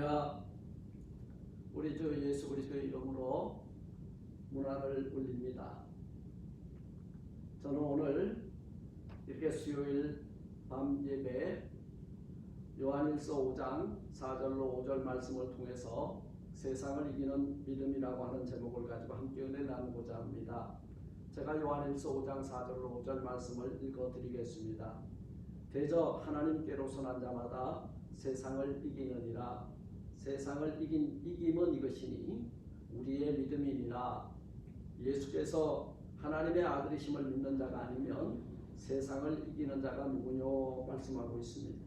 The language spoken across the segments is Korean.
할렐루야. 우리 주 예수 그리스도의 이름으로 문안을 올립니다. 저는 오늘 이렇게 수요일 밤 예배 요한일서 5장 4절로 5절 말씀을 통해서 세상을 이기는 믿음이라고 하는 제목을 가지고 함께 은혜 나누고자 합니다. 제가 요한일서 5장 4절로 5절 말씀을 읽어드리겠습니다. 대저 하나님께로 선한 자마다 세상을 이기느니라. 세상을 이김은 이것이니 우리의 믿음이니라. 예수께서 하나님의 아들이심을 믿는 자가 아니면 세상을 이기는 자가 누구뇨 말씀하고 있습니다.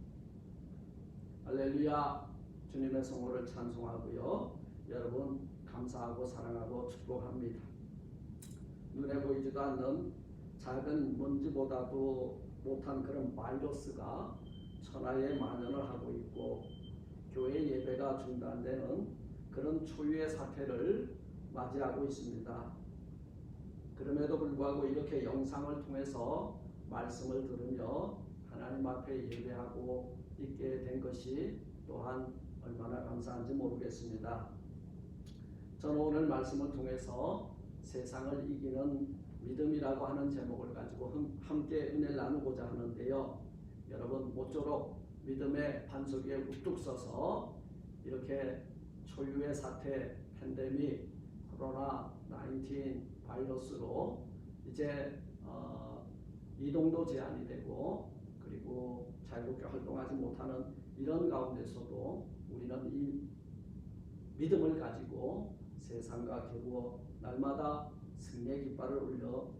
할렐루야. 주님의 성호를 찬송하고요. 여러분 감사하고 사랑하고 축복합니다. 눈에 보이지도 않는 작은 먼지보다도 못한 그런 바이러스가 천하에 만연을 하고 있고 교회 예배가 중단되는 그런 초유의 사태를 맞이하고 있습니다. 그럼에도 불구하고 이렇게 영상을 통해서 말씀을 들으며 하나님 앞에 예배하고 있게 된 것이 또한 얼마나 감사한지 모르겠습니다. 저는 오늘 말씀을 통해서 세상을 이기는 믿음이라고 하는 제목을 가지고 함께 은혜를 나누고자 하는데요. 여러분 모쪼록 믿음의 반석 위에 우뚝 서서 이렇게 초유의 사태, 팬데믹, 코로나19 바이러스로 이제 이동도 제한이 되고 그리고 자유롭게 활동하지 못하는 이런 가운데서도 우리는 이 믿음을 가지고 세상과 겨루어 날마다 승리의 깃발을 올려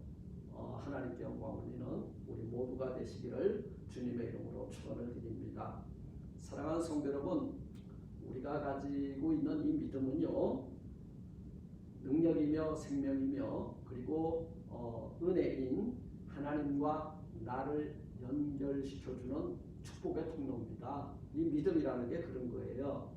하나님께 영광 올리는 우리 모두가 되시기를 주님의 이름으로 축원을 드립니다. 사랑하는 성도 여러분, 우리가 가지고 있는 이 믿음은요, 능력이며 생명이며 그리고 은혜인 하나님과 나를 연결시켜주는 축복의 통로입니다. 이 믿음이라는 게 그런 거예요.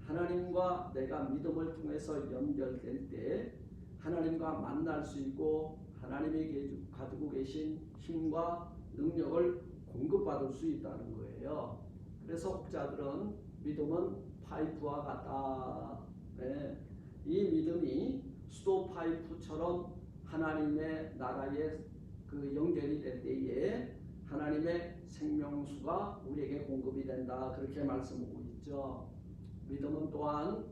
하나님과 내가 믿음을 통해서 연결될 때 하나님과 만날 수 있고 하나님이 가지고 계신 힘과 능력을 공급받을 수 있다는 거예요. 그래서 혹자들은 믿음은 파이프와 같다. 네. 이 믿음이 수도 파이프처럼 하나님의 나라에 그 연결이 될 때에 하나님의 생명수가 우리에게 공급이 된다. 그렇게 말씀하고 있죠. 믿음은 또한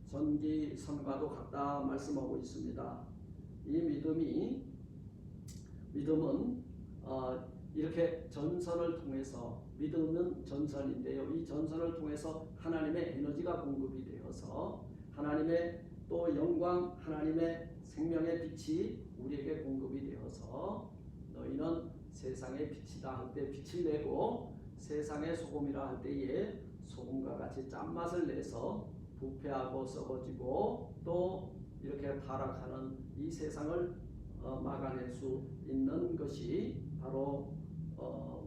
전기선과도 같다 말씀하고 있습니다. 이 믿음은 이렇게 전선을 통해서 믿음은 전선인데요. 이 전선을 통해서 하나님의 에너지가 공급이 되어서 하나님의 또 영광, 하나님의 생명의 빛이 우리에게 공급이 되어서 너희는 세상의 빛이다 할 때 빛을 내고 세상의 소금이라 할 때에 소금과 같이 짠맛을 내서 부패하고 썩어지고 또 이렇게 타락하는 이 세상을 막아낼 수 있는 것이 바로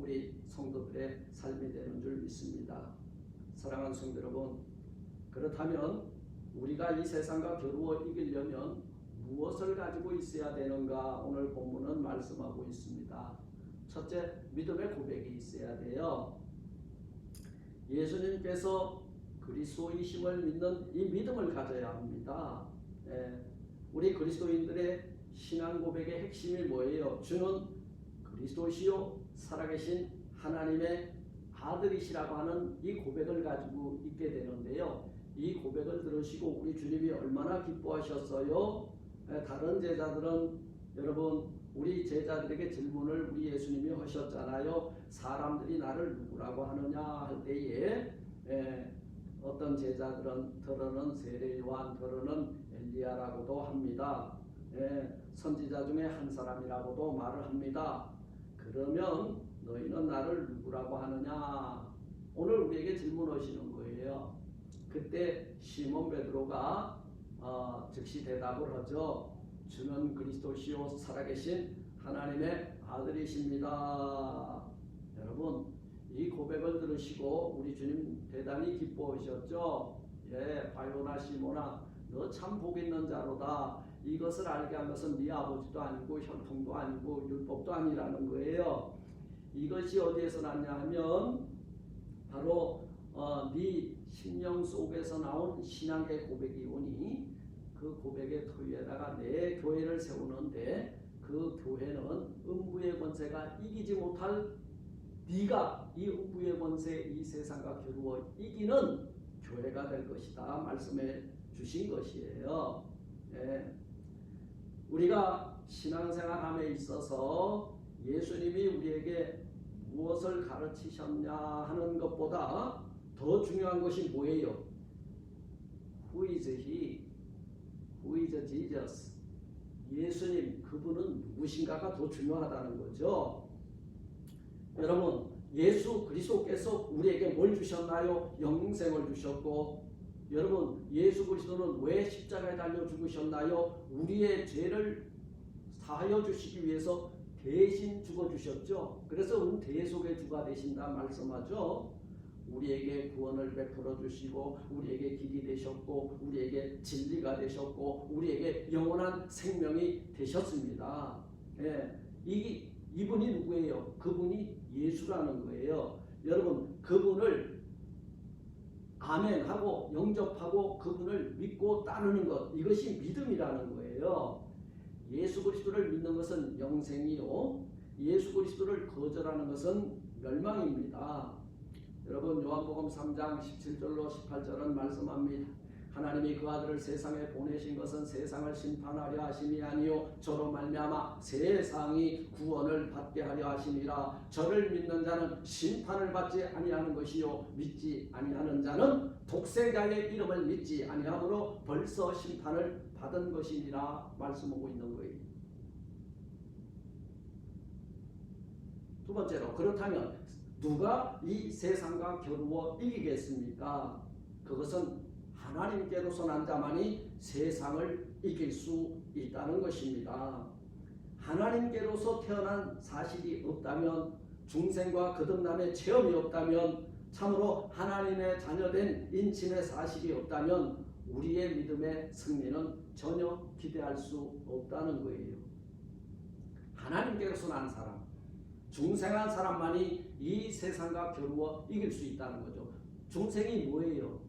우리 성도들의 삶이 되는 줄 믿습니다. 사랑하는 성도 여러분, 그렇다면 우리가 이 세상과 겨루어 이기려면 무엇을 가지고 있어야 되는가 오늘 본문은 말씀하고 있습니다. 첫째, 믿음의 고백이 있어야 돼요. 예수님께서 그리스도이심을 믿는 이 믿음을 가져야 합니다. 우리 그리스도인들의 신앙 고백의 핵심이 뭐예요? 주는 그리스도시요 살아계신 하나님의 아들이시라고 하는 이 고백을 가지고 있게 되는데요. 이 고백을 들으시고 우리 주님이 얼마나 기뻐하셨어요? 다른 제자들은 여러분 우리 제자들에게 질문을 우리 예수님이 하셨잖아요. 사람들이 나를 누구라고 하느냐 할 때에 어떤 제자들은 더러는 세례 요한, 더러는 엘리야라고도 합니다. 선지자 중에 한 사람이라고도 말을 합니다. 그러면 너희는 나를 누구라고 하느냐? 오늘 우리에게 질문하시는 거예요. 그때 시몬 베드로가 즉시 대답을 하죠. 주는 그리스도시요 살아계신 하나님의 아들이십니다. 여러분 이 고백을 들으시고 우리 주님 대단히 기뻐하셨죠. 바요나 시몬아 너 참 복 있는 자로다. 이것을 알게 한 것은 네 아버지도 아니고 혈통도 아니고 율법도 아니라는 거예요. 이것이 어디에서 났냐 하면 바로 네 심령 속에서 나온 신앙의 고백이 오니 그 고백의 토위에다가 내 교회를 세우는데 그 교회는 음부의 권세가 이기지 못할 네가 이 음부의 권세 이 세상과 겨루어 이기는 교회가 될 것이다 말씀해 주신 것이에요. 예. 우리가 신앙생활함에 있어서 예수님이 우리에게 무엇을 가르치셨냐 하는 것보다 더 중요한 것이 뭐예요? Who is he? Who is Jesus? 예수님 그분은 누구신가가 더 중요하다는 거죠. 여러분 예수 그리스도께서 우리에게 뭘 주셨나요? 영생을 주셨고 여러분 예수 그리스도는 왜 십자가에 달려 죽으셨나요? 우리의 죄를 사하여 주시기 위해서 대신 죽어주셨죠. 그래서 대속의 주가 되신다 말씀하죠. 우리에게 구원을 베풀어 주시고 우리에게 길이 되셨고 우리에게 진리가 되셨고 우리에게 영원한 생명이 되셨습니다. 예, 이분이 누구예요? 그분이 예수라는 거예요. 여러분 그분을 아멘하고 영접하고 그분을 믿고 따르는 것 이것이 믿음이라는 거예요. 예수 그리스도를 믿는 것은 영생이요 예수 그리스도를 거절하는 것은 멸망입니다. 여러분 요한복음 3장 17절로 18절은 말씀합니다. 하나님이 그 아들을 세상에 보내신 것은 세상을 심판하려 하심이 아니요 저로 말미암아 세상이 구원을 받게 하려 하심이라. 저를 믿는 자는 심판을 받지 아니하는 것이요 믿지 아니하는 자는 독생자의 이름을 믿지 아니하므로 벌써 심판을 받은 것이니라 말씀하고 있는 거예요. 두 번째로 그렇다면 누가 이 세상과 겨루어 이기겠습니까? 그것은 하나님께로서 난 자만이 세상을 이길 수 있다는 것입니다. 하나님께로서 태어난 사실이 없다면 중생과 거듭남의 체험이 없다면 참으로 하나님의 자녀된 인침의 사실이 없다면 우리의 믿음의 승리는 전혀 기대할 수 없다는 거예요. 하나님께로서 난 사람 중생한 사람만이 이 세상과 겨루어 이길 수 있다는 거죠. 중생이 뭐예요?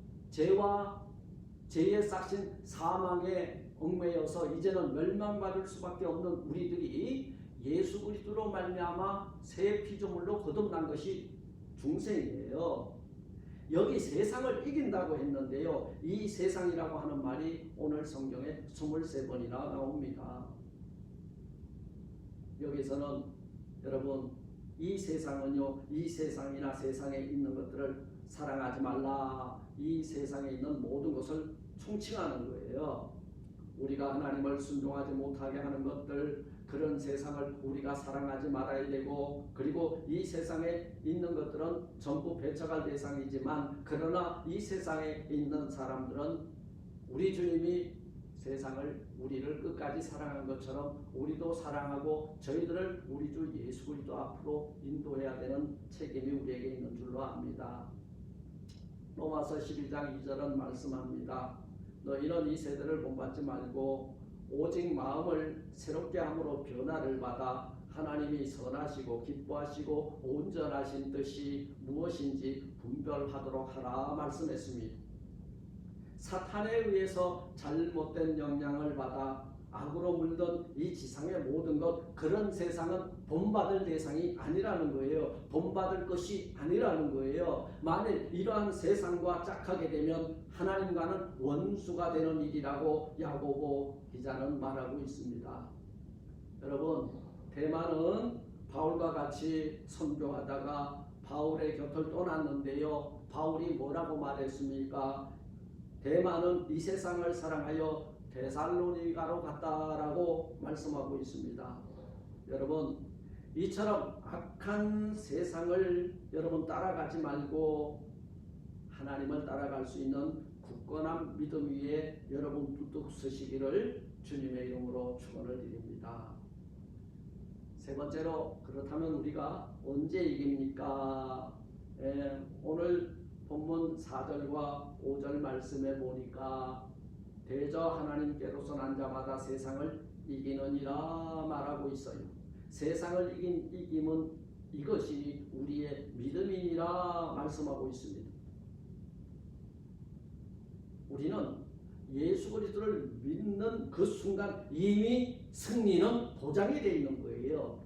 죄의 싹신 사망에 얽매여서 이제는 멸망받을 수밖에 없는 우리들이 예수 그리스도로 말미암아 새 피조물로 거듭난 것이 중생이에요. 여기 세상을 이긴다고 했는데요. 이 세상이라고 하는 말이 오늘 성경에 23번이나 나옵니다. 여기서는 여러분 이 세상은요 이 세상이나 세상에 있는 것들을 사랑하지 말라. 이 세상에 있는 모든 것을 총칭하는 거예요. 우리가 하나님을 순종하지 못하게 하는 것들 그런 세상을 우리가 사랑하지 말아야 되고 그리고 이 세상에 있는 것들은 전부 배척할 대상이지만 그러나 이 세상에 있는 사람들은 우리 주님이 세상을 우리를 끝까지 사랑한 것처럼 우리도 사랑하고 저희들을 우리 주 예수 그리스도 앞으로 인도해야 되는 책임이 우리에게 있는 줄로 압니다. 로마서 11장 2절은 말씀합니다. 너희는 이 세대를 본받지 말고 오직 마음을 새롭게 함으로 변화를 받아 하나님이 선하시고 기뻐하시고 온전하신 뜻이 무엇인지 분별하도록 하라 말씀했습니다. 사탄에 의해서 잘못된 영향을 받아 악으로 물든 이 지상의 모든 것 그런 세상은 본받을 대상이 아니라는 거예요. 본받을 것이 아니라는 거예요. 만일 이러한 세상과 짝하게 되면 하나님과는 원수가 되는 일이라고 야고보 기자는 말하고 있습니다. 여러분 대만은 바울과 같이 선교하다가 바울의 곁을 떠났는데요. 바울이 뭐라고 말했습니까? 대만은 이 세상을 사랑하여 데살로니가로 갔다라고 말씀하고 있습니다. 여러분 이처럼 악한 세상을 여러분 따라가지 말고 하나님을 따라갈 수 있는 굳건한 믿음 위에 여러분 뚝뚝 서시기를 주님의 이름으로 축원을 드립니다. 세 번째로 그렇다면 우리가 언제 이깁니까? 오늘 본문 4절과 5절 말씀에 보니까 대저 하나님께로서 난 자마다 세상을 이기느니라 말하고 있어요. 세상을 이긴 이김은 이것이 우리의 믿음이니라 말씀하고 있습니다. 우리는 예수 그리스도를 믿는 그 순간 이미 승리는 보장이 되어 있는 거예요.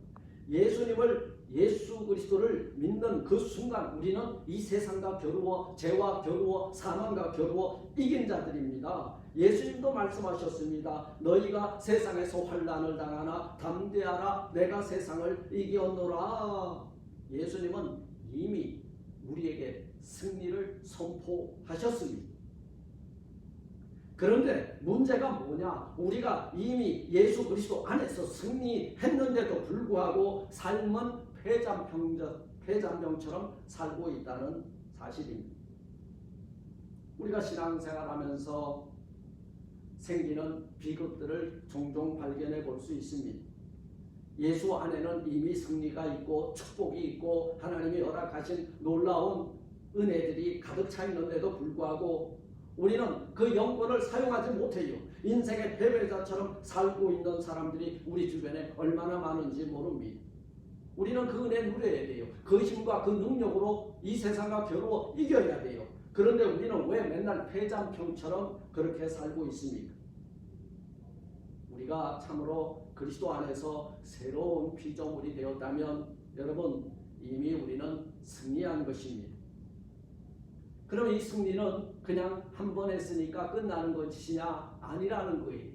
예수 그리스도를 믿는 그 순간 우리는 이 세상과 겨루어 죄와 겨루어 사망과 겨루어 이긴 자들입니다. 예수님도 말씀하셨습니다. 너희가 세상에서 환난을 당하나 담대하라 내가 세상을 이겼노라. 예수님은 이미 우리에게 승리를 선포하셨습니다. 그런데 문제가 뭐냐? 우리가 이미 예수 그리스도 안에서 승리했는데도 불구하고 삶은 폐잔병처럼 살고 있다는 사실입니다. 우리가 신앙생활하면서 생기는 비극들을 종종 발견해 볼 수 있습니다. 예수 안에는 이미 승리가 있고 축복이 있고 하나님이 허락하신 놀라운 은혜들이 가득 차 있는데도 불구하고 우리는 그 영권을 사용하지 못해요. 인생의 패배자처럼 살고 있는 사람들이 우리 주변에 얼마나 많은지 모릅니다. 우리는 그 은혜 누려야 돼요. 그 힘과 그 능력으로 이 세상과 겨루어 이겨야 돼요. 그런데 우리는 왜 맨날 패잔병처럼 그렇게 살고 있습니까? 우리가 참으로 그리스도 안에서 새로운 피조물이 되었다면 여러분 이미 우리는 승리한 것입니다. 그럼 이 승리는 그냥 한 번 했으니까 끝나는 것이냐? 아니라는 거예요.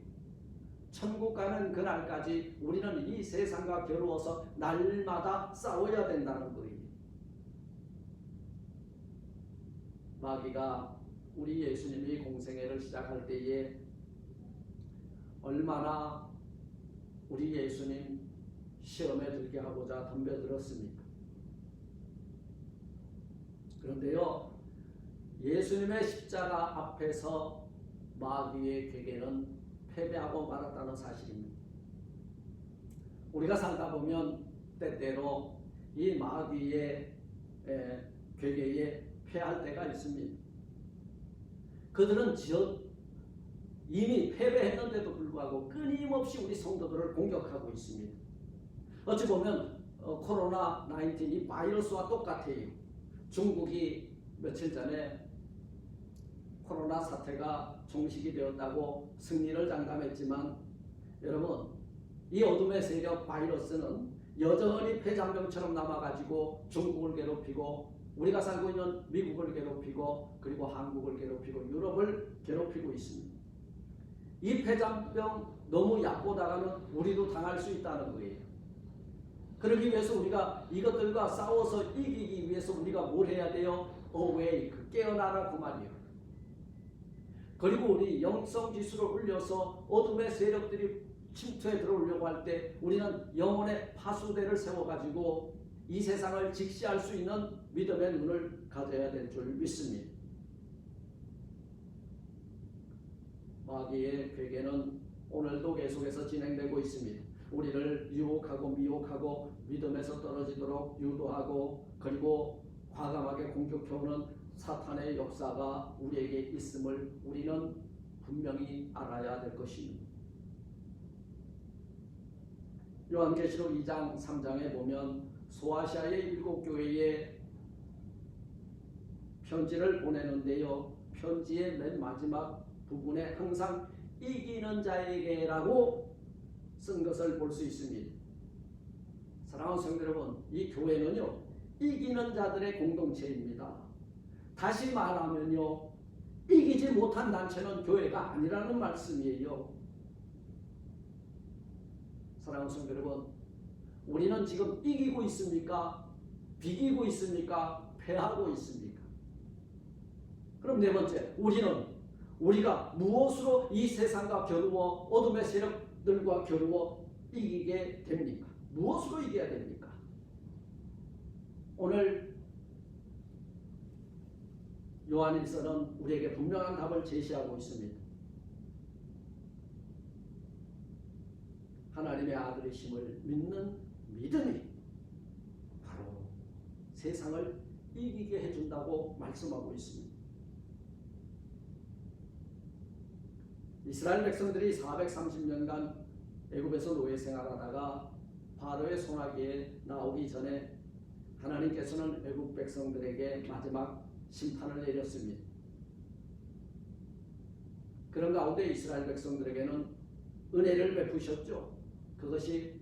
천국 가는 그날까지 우리는 이 세상과 겨루어서 날마다 싸워야 된다는 거예요. 마귀가 우리 예수님이 공생애를 시작할 때에 얼마나 우리 예수님 시험에 들게 하고자 덤벼들었습니까? 그런데요, 예수님의 십자가 앞에서 마귀의 괴계는 패배하고 말았다는 사실입니다. 우리가 살다 보면 때때로 이 마귀의 괴계에 패할 때가 있습니다. 그들은 이미 패배했는데도 불구하고 끊임없이 우리 성도들을 공격하고 있습니다. 어찌 보면 코로나19 이 바이러스와 똑같아요. 중국이 며칠 전에 코로나 사태가 종식이 되었다고 승리를 장담했지만 여러분 이 어둠의 세력 바이러스는 여전히 폐잔병처럼 남아가지고 중국을 괴롭히고 우리가 살고 있는 미국을 괴롭히고 그리고 한국을 괴롭히고 유럽을 괴롭히고 있습니다. 이 폐잔병 너무 얕보다가는 우리도 당할 수 있다는 거예요. 그러기 위해서 우리가 이것들과 싸워서 이기기 위해서 우리가 뭘 해야 돼요? 어웨이크, 깨어나라 그 말이에요. 그리고 우리 영성 지수를 올려서 어둠의 세력들이 침투해 들어오려고 할 때 우리는 영혼의 파수대를 세워가지고 이 세상을 직시할 수 있는 믿음의 눈을 가져야 될 줄 믿습니다. 마귀의 괴계는 오늘도 계속해서 진행되고 있습니다. 우리를 유혹하고 미혹하고 믿음에서 떨어지도록 유도하고 그리고 과감하게 공격해오는 사탄의 역사가 우리에게 있음을 우리는 분명히 알아야 될 것입니다. 요한계시록 2장 3장에 보면 소아시아의 7교회에 편지를 보내는데요. 편지의 맨 마지막 부분에 항상 이기는 자에게라고 쓴 것을 볼 수 있습니다. 사랑하는 성도 여러분, 이 교회는요 이기는 자들의 공동체입니다. 다시 말하면요 이기지 못한 단체는 교회가 아니라는 말씀이에요. 사랑하는 성도 여러분, 우리는 지금 이기고 있습니까? 비기고 있습니까? 패하고 있습니까? 그럼 네 번째, 우리가 무엇으로 이 세상과 겨루어 어둠의 세력들과 겨루어 이기게 됩니까? 무엇으로 이겨야 됩니까? 오늘 요한일서는 우리에게 분명한 답을 제시하고 있습니다. 하나님의 아들이심을 믿는 믿음이 바로 세상을 이기게 해준다고 말씀하고 있습니다. 이스라엘 백성들이 430년간 애굽에서 노예 생활하다가 바로의 손아귀에 나오기 전에 하나님께서는 애굽 백성들에게 마지막 심판을 내렸습니다. 그런 가운데 이스라엘 백성들에게는 은혜를 베푸셨죠. 그것이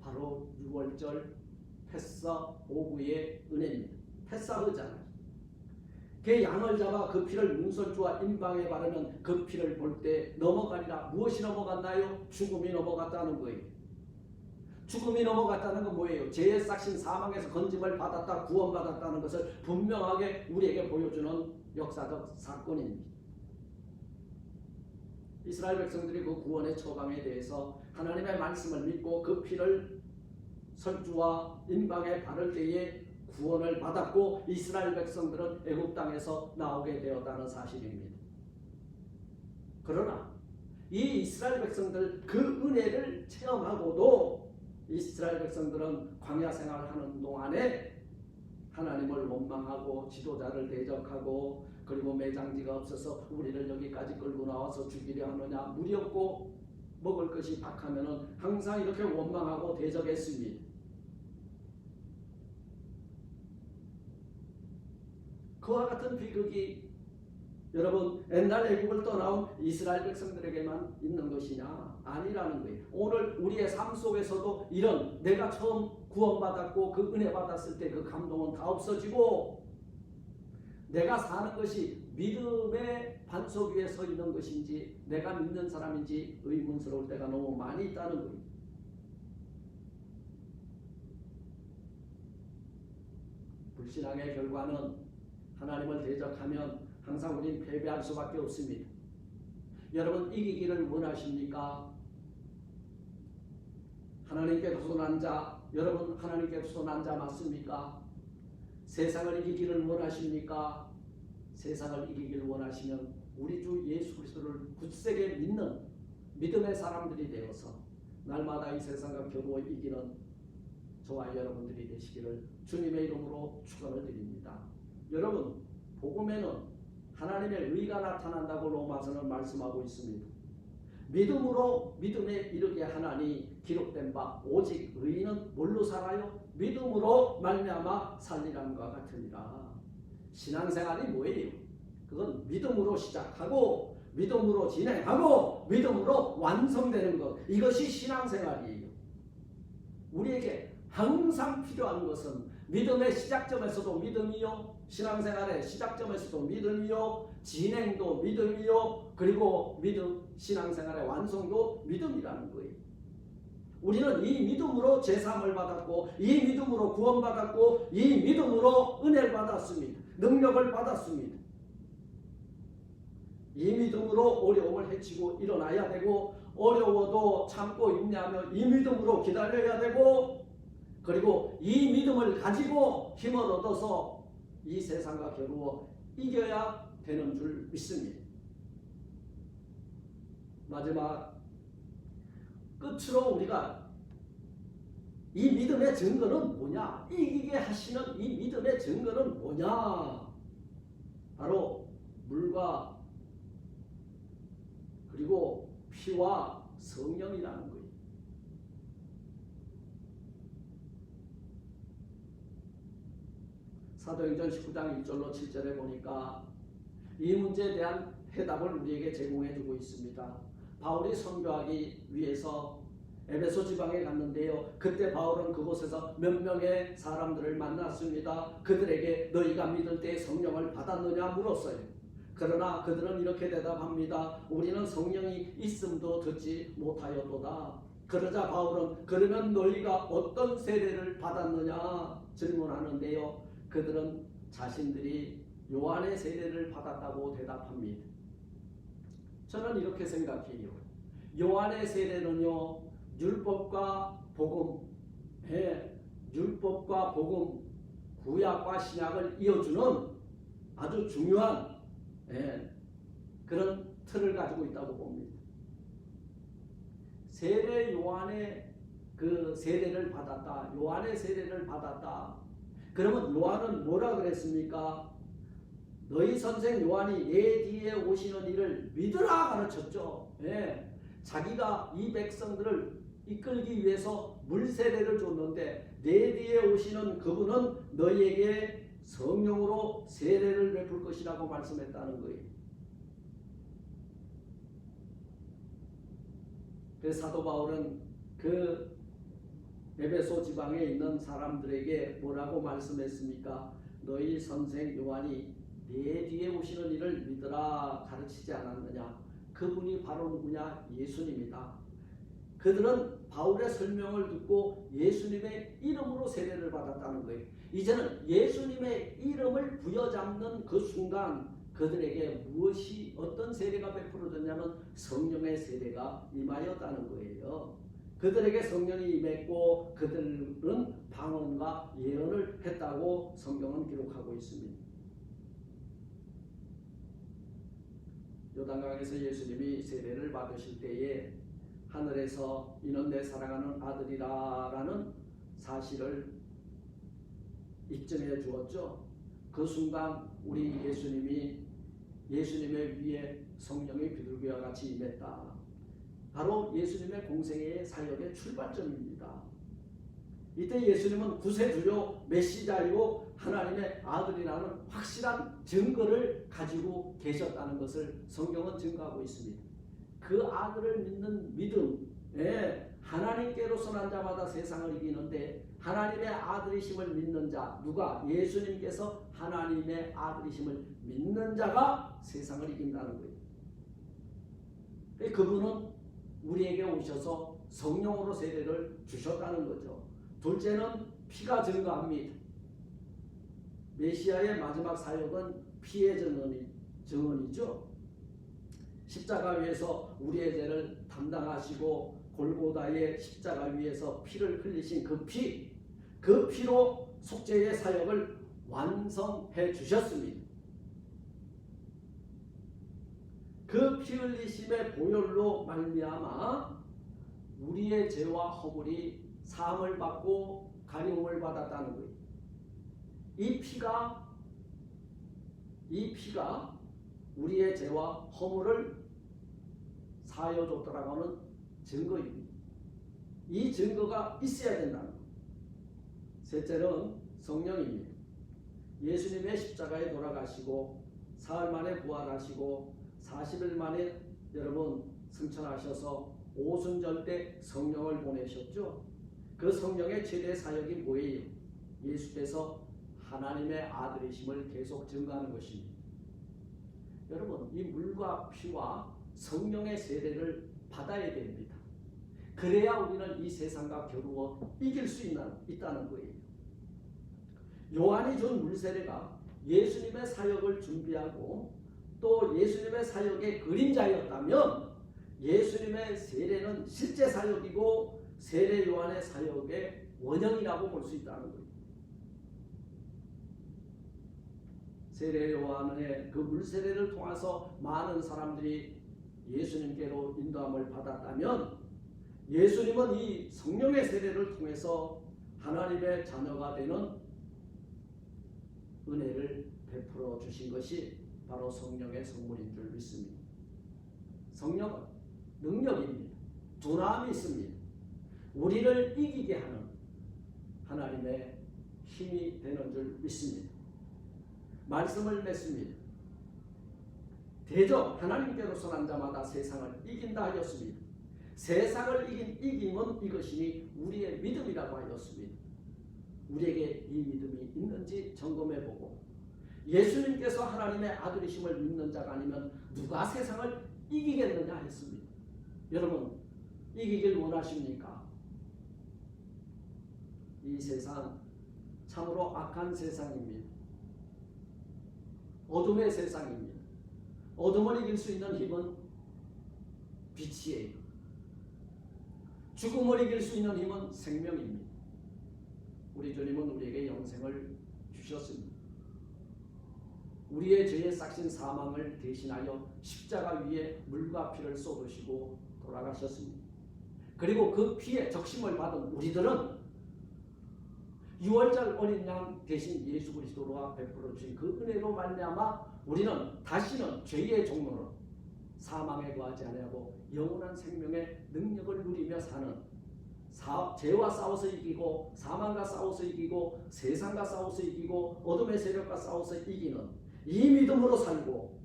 바로 6월절 패사 오후의 은혜입니다. 패사흐잖아요. 그 양을 잡아 그 피를 문설주와 임방에 바르면 그 피를 볼 때 넘어가리라. 무엇이 넘어갔나요? 죽음이 넘어갔다는 거예요. 죽음이 넘어갔다는 건 뭐예요? 죄의 싹신 사망에서 건짐을 받았다, 구원받았다는 것을 분명하게 우리에게 보여주는 역사적 사건입니다. 이스라엘 백성들이 그 구원의 처방에 대해서 하나님의 말씀을 믿고 그 피를 설주와 임방에 바를 때에 구원을 받았고 이스라엘 백성들은 애굽 땅에서 나오게 되었다는 사실입니다. 그러나 이 이스라엘 백성들 그 은혜를 체험하고도 이스라엘 백성들은 광야 생활하는 동안에 하나님을 원망하고 지도자를 대적하고 그리고 매장지가 없어서 우리를 여기까지 끌고 나와서 죽이려 하느냐, 물이 없고 먹을 것이 박하면은 항상 이렇게 원망하고 대적했습니다. 그와 같은 비극이 여러분 옛날 애국을 떠나온 이스라엘 백성들에게만 있는 것이냐? 아니라는 거예요. 오늘 우리의 삶 속에서도 이런 내가 처음 구원받았고 그 은혜 받았을 때 그 감동은 다 없어지고 내가 사는 것이 믿음의 반석 위에 서 있는 것인지 내가 믿는 사람인지 의문스러울 때가 너무 많이 있다는 거예요. 불신앙의 결과는 하나님을 대적하면 항상 우린 패배할 수밖에 없습니다. 여러분 이기기를 원하십니까? 하나님께 도전한 자, 여러분 하나님께 도전한 자 맞습니까? 세상을 이기기를 원하십니까? 세상을 이기기를 원하시면 우리 주 예수 그리스도를 굳세게 믿는 믿음의 사람들이 되어서 날마다 이 세상과 겨루어 이기는 저와 여러분들이 되시기를 주님의 이름으로 축원을 드립니다. 여러분 복음에는 하나님의 의가 나타난다고 로마서는 말씀하고 있습니다. 믿음으로 믿음에 이르게 하나니 기록된 바 오직 의인은 뭘로 살아요? 믿음으로 말미암아 살리람과 같으니라. 신앙생활이 뭐예요? 그건 믿음으로 시작하고 믿음으로 진행하고 믿음으로 완성되는 것. 이것이 신앙생활이에요. 우리에게 항상 필요한 것은 믿음의 시작점에서도 믿음이요, 신앙생활의 시작점에서도 믿음이요, 진행도 믿음이요, 그리고 믿음, 신앙생활의 완성도 믿음이라는 거예요. 우리는 이 믿음으로 제사함을 받았고 이 믿음으로 구원받았고 이 믿음으로 은혜를 받았습니다. 능력을 받았습니다. 이 믿음으로 어려움을 헤치고 일어나야 되고 어려워도 참고 인내하며 이 믿음으로 기다려야 되고 그리고 이 믿음을 가지고 힘을 얻어서 이 세상과 겨루어 이겨야 되는 줄 믿습니다. 마지막 끝으로 우리가 이 믿음의 증거는 뭐냐? 이기게 하시는 이 믿음의 증거는 뭐냐? 바로 물과 그리고 피와 성령이라는 거예요. 사도행전 19장 1절로 7절에 보니까 이 문제에 대한 해답을 우리에게 제공해 주고 있습니다. 바울이 선교하기 위해서 에베소 지방에 갔는데요. 그때 바울은 그곳에서 몇 명의 사람들을 만났습니다. 그들에게 너희가 믿을 때 성령을 받았느냐 물었어요. 그러나 그들은 이렇게 대답합니다. 우리는 성령이 있음도 듣지 못하였도다. 그러자 바울은 그러면 너희가 어떤 세례를 받았느냐 질문하는데요. 그들은 자신들이 요한의 세례를 받았다고 대답합니다. 저는 이렇게 생각해요. 요한의 세례는요, 율법과 복음, 율법과 복음, 구약과 신약을 이어주는 아주 중요한 그런 틀을 가지고 있다고 봅니다. 세례 요한의 그 세례를 받았다. 요한의 세례를 받았다. 그러면 요한은 뭐라 그랬습니까? 너희 선생 요한이 내 뒤에 오시는 이를 믿으라 가르쳤죠. 자기가 이 백성들을 이끌기 위해서 물세례를 줬는데 내 뒤에 오시는 그분은 너희에게 성령으로 세례를 베풀 것이라고 말씀했다는 거예요. 그래서 사도 바울은 그 에베소 지방에 있는 사람들에게 뭐라고 말씀했습니까? 너희 선생 요한이 내 뒤에 오시는 이를 믿으라 가르치지 않았느냐? 그분이 바로 누구냐? 예수님이다. 그들은 바울의 설명을 듣고 예수님의 이름으로 세례를 받았다는 거예요. 이제는 예수님의 이름을 부여잡는 그 순간 그들에게 무엇이 어떤 세례가 베풀어졌냐면 성령의 세례가 임하였다는 거예요. 그들에게 성령이 임했고 그들은 방언과 예언을 했다고 성경은 기록하고 있습니다. 요단강에서 예수님이 세례를 받으실 때에 하늘에서 이는 내 사랑하는 아들이라 라는 사실을 입증해 주었죠. 그 순간 우리 예수님의 위에 성령의 비둘기와 같이 임했다. 바로 예수님의 공생애의 사역의 출발점입니다. 이때 예수님은 구세주요 메시자이고 하나님의 아들이라는 확실한 증거를 가지고 계셨다는 것을 성경은 증거하고 있습니다. 그 아들을 믿는 믿음에 하나님께로서 난 자마다 세상을 이기는데 하나님의 아들이심을 믿는 자, 누가? 예수님께서 하나님의 아들이심을 믿는 자가 세상을 이긴다는 거예요. 그분은 우리에게 오셔서 성령으로 세례를 주셨다는 거죠. 둘째는 피가 증거합니다. 메시아의 마지막 사역은 피의 증언이죠. 십자가 위에서 우리의 죄를 담당하시고 골고다의 십자가 위에서 피를 흘리신 그 피로 속죄의 사역을 완성해 주셨습니다. 그 피 흘리심의 보혈로 말미암아 우리의 죄와 허물이 사함을 받고 가리움을 받았다는 거예요. 이 피가 우리의 죄와 허물을 사하여 줬더라고 하는 증거입니다. 이 증거가 있어야 된다는 거예요. 셋째는 성령입니다. 예수님의 십자가에 돌아가시고 사흘 만에 부활하시고 40일 만에 여러분 승천하셔서 오순절 때 성령을 보내셨죠. 그 성령의 최대 사역이 뭐예요? 예수께서 하나님의 아들이심을 계속 증거하는 것입니다. 여러분, 이 물과 피와 성령의 세례를 받아야 됩니다. 그래야 우리는 이 세상과 겨루어 이길 수 있다는 거예요. 요한이 준 물세례가 예수님의 사역을 준비하고 또 예수님의 사역의 그림자였다면 예수님의 세례는 실제 사역이고 세례 요한의 사역의 원형이라고 볼 수 있다는 거예요. 세례 요한의 그 물세례를 통해서 많은 사람들이 예수님께로 인도함을 받았다면 예수님은 이 성령의 세례를 통해서 하나님의 자녀가 되는 은혜를 베풀어 주신 것이 바로 성령의 선물인 줄 믿습니다. 성령은 능력입니다. 두나함이 있습니다. 우리를 이기게 하는 하나님의 힘이 되는 줄 믿습니다. 말씀을 맺습니다. 대저 하나님께로서 난 자마다 세상을 이긴다 하였습니다. 세상을 이긴 이김은 이것이니 우리의 믿음이라고 하였습니다. 우리에게 이 믿음이 있는지 점검해보고 예수님께서 하나님의 아들이심을 믿는 자가 아니면 누가 세상을 이기겠느냐 했습니다. 여러분, 이기길 원하십니까? 이 세상 참으로 악한 세상입니다. 어둠의 세상입니다. 어둠을 이길 수 있는 힘은 빛이에요. 죽음을 이길 수 있는 힘은 생명입니다. 우리 주님은 우리에게 영생을 주셨습니다. 우리의 죄의 싹신 사망을 대신하여 십자가 위에 물과 피를 쏟으시고 돌아가셨습니다. 그리고 그 피에 적심을 받은 우리들은 유월절 어린 양 대신 예수 그리스도로 베풀어 주신 그 은혜로 말미암아 우리는 다시는 죄의 종로로 사망에 거하지 아니하고 영원한 생명의 능력을 누리며 사는 죄와 싸워서 이기고 사망과 싸워서 이기고 세상과 싸워서 이기고 어둠의 세력과 싸워서 이기는 이 믿음으로 살고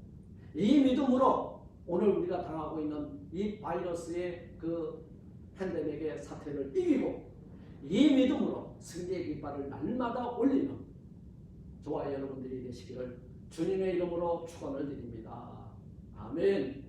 이 믿음으로 오늘 우리가 당하고 있는 이 바이러스의 그 팬데믹의 사태를 이기고 이 믿음으로 승리의 깃발을 날마다 올리는 저와 여러분들이 되시기를 주님의 이름으로 축원을 드립니다. 아멘.